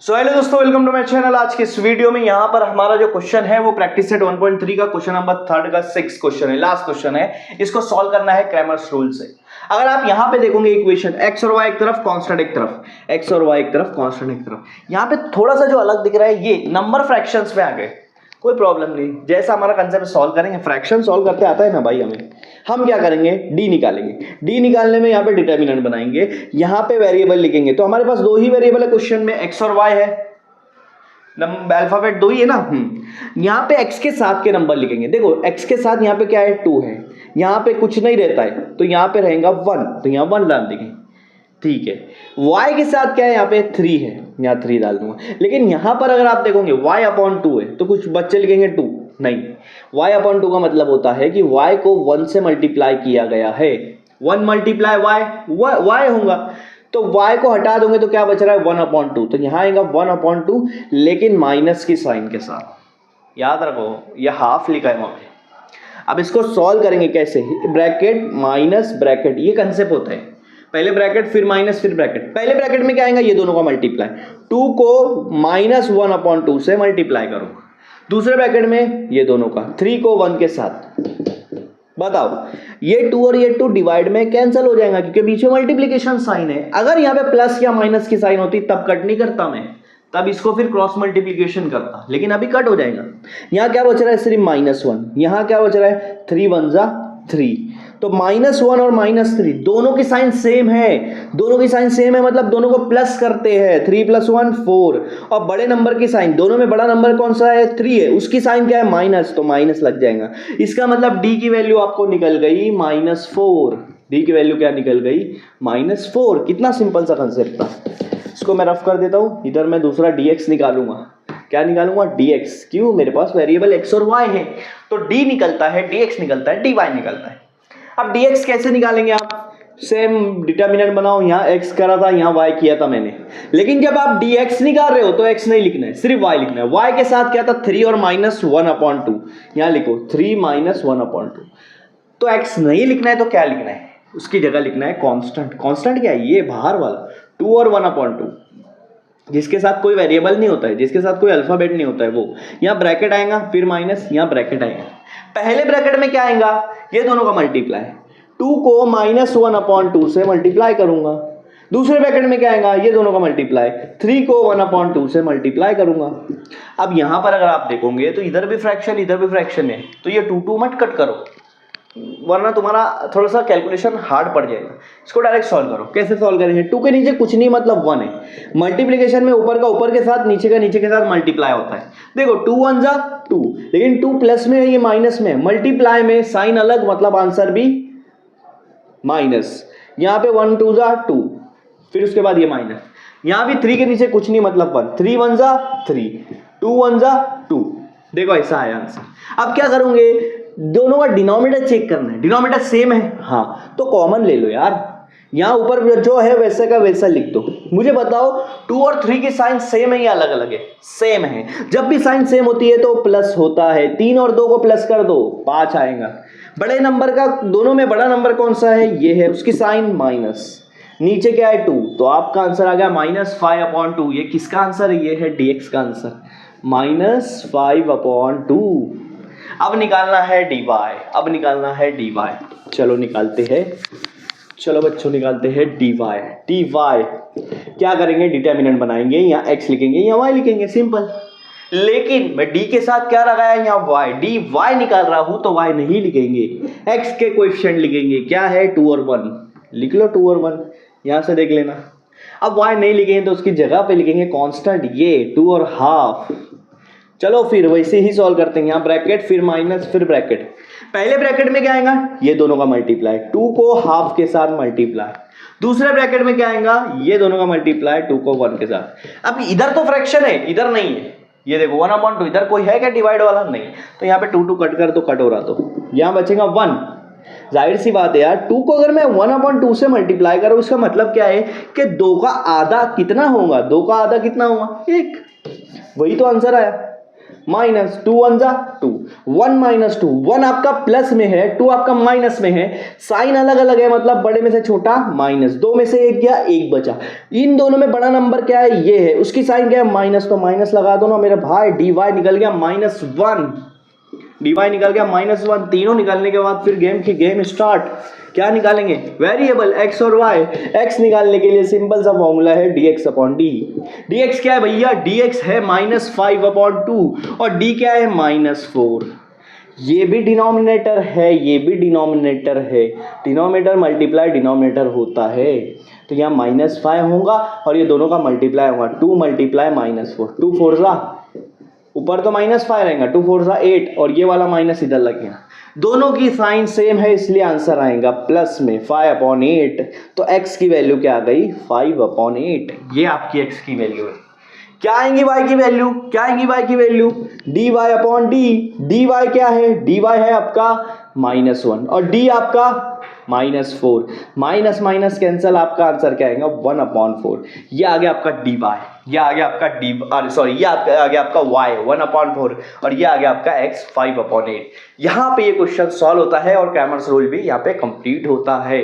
So hello दोस्तों, welcome to my channel. आज के इस वीडियो में यहाँ पर हमारा जो क्वेश्चन है वो प्रैक्टिस सेट 1.3 का क्वेश्चन नंबर 3 का 6 क्वेश्चन है, लास्ट क्वेश्चन है। इसको सॉल्व करना है क्रैमर्स रूल से। अगर आप यहाँ पे देखोगे इक्वेशन x और y एक तरफ, कांस्टेंट एक तरफ, x और y एक तरफ, कांस्टेंट एक तरफ। यहाँ पे थोड़ा सा जो अलग दिख रहा है ये नंबर फ्रैक्शंस में आ गए, कोई प्रॉब्लम नहीं। जैसा हमारा कंसेप्ट सॉल्व करेंगे, फ्रैक्शन सॉल्व करते आता है ना भाई हमें। हम क्या करेंगे, डी निकालेंगे। डी निकालने में यहाँ पे डिटर्मिनेंट बनाएंगे, यहाँ पे वेरिएबल लिखेंगे। तो हमारे पास दो ही वेरिएबल है क्वेश्चन में, x और y है। अल्फाबेट दो ही है ना। यहाँ पे x के साथ के नंबर लिखेंगे। देखो x के साथ यहाँ पे क्या है, 2 है। यहाँ पे कुछ नहीं रहता है तो यहाँ पे रहेगा 1, तो यहाँ 1 डाल देंगे, ठीक है। y के साथ क्या है, यहाँ पे 3 है, यहाँ 3 डाल दूंगा। लेकिन यहाँ पर अगर आप देखोगे y/2 है तो कुछ बच्चे लिखेंगे 2, नहीं। y/2 का मतलब होता है कि y को 1 से मल्टीप्लाई किया गया है। 1 मल्टीप्लाई y होगा, तो y को हटा दोगे तो क्या बच रहा है, 1/2। तो यहाँ आएगा 1/2 लेकिन माइनस की साइन के साथ। याद रखो ये हाफ लिखा है वहां पे। अब इसको सॉल्व करेंगे कैसे, ब्रैकेट माइनस ब्रैकेट, ये कंसेप्ट होता है। पहले ब्रैकेट फिर माइनस फिर ब्रैकेट। पहले ब्रैकेट में क्या आएगा, ये दोनों का मल्टीप्लाई, 2 को -1/2 से मल्टीप्लाई करो। दूसरे ब्रैकेट में ये दोनों का, 3 को 1 के साथ। बताओ ये 2 और ये 2 डिवाइड में कैंसिल हो जाएगा क्योंकि पीछे मल्टीप्लिकेशन साइन है। अगर यहाँ पे प्लस या माइनस की साइन होती तब कट नहीं करता मैं, तब इसको फिर क्रॉस मल्टीप्लिकेशन करता, लेकिन अभी कट हो जाएगा। यहाँ क्या बच रहा है, सिर्फ -1। यहाँ क्या बच रहा है, 3 1 जा 3। तो -1 और -3 दोनों की साइन सेम है। दोनों की साइन सेम है मतलब दोनों को प्लस करते हैं, 3 + 1 4। और बड़े नंबर की साइन, दोनों में बड़ा नंबर कौन सा है, 3 है, उसकी साइन क्या है, माइनस, तो माइनस लग जाएगा। इसका मतलब d की वैल्यू आपको निकल गई -4। d की वैल्यू क्या निकल गई, -4। कितना सिंपल सा कंसेप्ट था। इसको मैं रफ कर देता हूँ। इधर मैं दूसरा dx निकालूंगा। क्या निकालूंगा, dx। क्यों, मेरे पास वेरिएबल x और y है तो d निकलता है, dx निकलता है, dy निकलता है। अब dx कैसे निकालेंगे आप, सेम डिटर्मिनेंट बनाओ। यहाँ x करा था, यहाँ y किया था मैंने। लेकिन जब आप dx निकाल रहे हो तो x नहीं लिखना है, सिर्फ y लिखना है। y के साथ क्या था, 3 और -1/2। यहाँ लिखो 3 -1/2। तो x नहीं लिखना है तो क्या लिखना है, उसकी जगह लिखना है कांस्टेंट। कांस्टेंट क्या है, ये बाहर वाला 2 और 1/2, जिसके साथ कोई वेरिएबल नहीं होता है, जिसके साथ कोई अल्फाबेट नहीं होता है वो। यहाँ ब्रैकेट आएगा, फिर माइनस, यहाँ ब्रैकेट आएगा। पहले ब्रैकेट में क्या आएगा, ये दोनों का मल्टीप्लाई, 2 को -1/2 से मल्टीप्लाई करूंगा। दूसरे ब्रैकेट में क्या आएगा, ये दोनों का मल्टीप्लाई, 3 को 1/2 से मल्टीप्लाई करूंगा। अब यहाँ पर अगर आप देखोगे तो इधर भी फ्रैक्शन इधर भी फ्रैक्शन है, तो ये 2 मत कट करो वरना तुम्हारा थोड़ा सा कैलकुलेशन हार्ड पड़ जाएगा। इसको डायरेक्ट सॉल्व करो। कैसे सॉल्व करेंगे, 2 के नीचे कुछ नहीं मतलब 1 है। मल्टीप्लिकेशन में ऊपर का ऊपर के साथ, नीचे का नीचे के साथ मल्टीप्लाई होता है। देखो 2 1 जा 2, लेकिन 2 प्लस में है, ये माइनस में। मल्टीप्लाई में साइन अलग मतलब आंसर भी माइनस। यहाँ पे 1 2 जा 2, फिर उसके बाद ये माइनस। यहाँ भी 3 के नीचे कुछ नहीं मतलब 1, 3 1 जा 3, 2 1 जा 2। देखो ऐसा है आंसर। अब क्या करोगे, दोनों का डिनोमिनेटर चेक करना है। डिनोमिनेटर सेम है, हाँ तो कॉमन ले लो यार। यहाँ ऊपर जो है वैसे का वैसा लिख दो। मुझे बताओ 2 और 3 की साइन सेम है या अलग अलग है, सेम है। जब भी साइन सेम होती है तो प्लस होता है। 3 और 2 को प्लस कर दो, 5 आएगा। बड़े नंबर का, दोनों में बड़ा नंबर कौन सा है, ये है, उसकी साइन माइनस। नीचे क्या है 2, तो आपका आंसर आ गया -5/2। ये किसका आंसर है, ये है dx का आंसर, -5/2। अब निकालना है dy, अब निकालना है dy। चलो निकालते हैं, चलो बच्चों निकालते हैं dy। dy क्या करेंगे, डिटर्मिनेंट बनाएंगे, यहाँ x लिखेंगे, यहाँ y लिखेंगे, सिंपल। लेकिन मैं d के साथ क्या लगाया, यहाँ y, dy निकाल रहा हूं तो y नहीं लिखेंगे, x के कोएफिशिएंट लिखेंगे। क्या है, 2 और 1, लिख लो 2 और 1, यहां से देख लेना। अब y नहीं लिखेंगे तो उसकी जगह पे लिखेंगे कांस्टेंट, ये 2 और हाफ। चलो फिर वैसे ही सॉल्व करते हैं। यहाँ ब्रैकेट फिर माइनस फिर ब्रैकेट। पहले ब्रैकेट में क्या आएगा, ये दोनों का मल्टीप्लाई, 2 को हाफ के साथ मल्टीप्लाई। दूसरे ब्रैकेट में क्या आएगा, ये दोनों का मल्टीप्लाई, 2 को 1 के साथ। अब इधर तो फ्रैक्शन है, इधर नहीं है। ये देखो 1/2, इधर कोई है क्या डिवाइड वाला, नहीं। तो यहाँ पे 2 कट कर दो, कट हो रहा, तो यहाँ बचेगा 1। जाहिर सी बात है यार, 2 को अगर मैं 1/2 से मल्टीप्लाई करूँ, इसका मतलब क्या है कि 2 का आधा कितना होगा, 2 का आधा कितना होगा, 1। वही तो आंसर आया। माइनस, 2 1 जा 2, 1 माइनस 2, 1 आपका प्लस में है, 2 आपका माइनस में है, साइन अलग अलग है, मतलब बड़े में से छोटा माइनस, 2 में से 1 गया, 1 बचा। इन दोनों में बड़ा नंबर क्या है, ये है, उसकी साइन क्या है, माइनस, तो माइनस लगा दो ना मेरे भाई, dy निकल गया -1, dy निकल गया -1। तीनों निकालने के बाद फिर गेम स्टार्ट। क्या निकालेंगे, वेरिएबल x और y। x निकालने के लिए सिंपल सा फॉर्मूला है dx अपॉन डी। dx क्या है भैया, dx है -5/2 और d क्या है -4। ये भी डिनोमिनेटर है, ये भी डिनोमिनेटर है, डिनोमिनेटर मल्टीप्लाई डिनोमिनेटर होता है, तो यहाँ -5 होगा और ये दोनों का मल्टीप्लाई होगा, 2 मल्टीप्लाई -4, 2 4 जा, ऊपर तो -5 रहेगा, 2 4 जा 8 और ये वाला माइनस इधर लगेगा। दोनों की साइन सेम है इसलिए आंसर आएगा प्लस में 5/8। तो x की वैल्यू क्या आ गई, 5/8। ये आपकी x की वैल्यू है। क्या आएंगी y की वैल्यू, क्या आएंगी y की value, dy upon D. dy क्या है, dy है आपका -1 और d आपका -4, माइनस माइनस कैंसल, आपका आंसर क्या आएगा 1/4। ये आ गया आपका dy, ये आ गया आपका ये आ गया आपका y 1/4 और ये आ गया आपका x 5/8। यहाँ पे ये क्वेश्चन सॉल्व होता है और क्रैमर्स रूल भी यहाँ पे कंप्लीट होता है।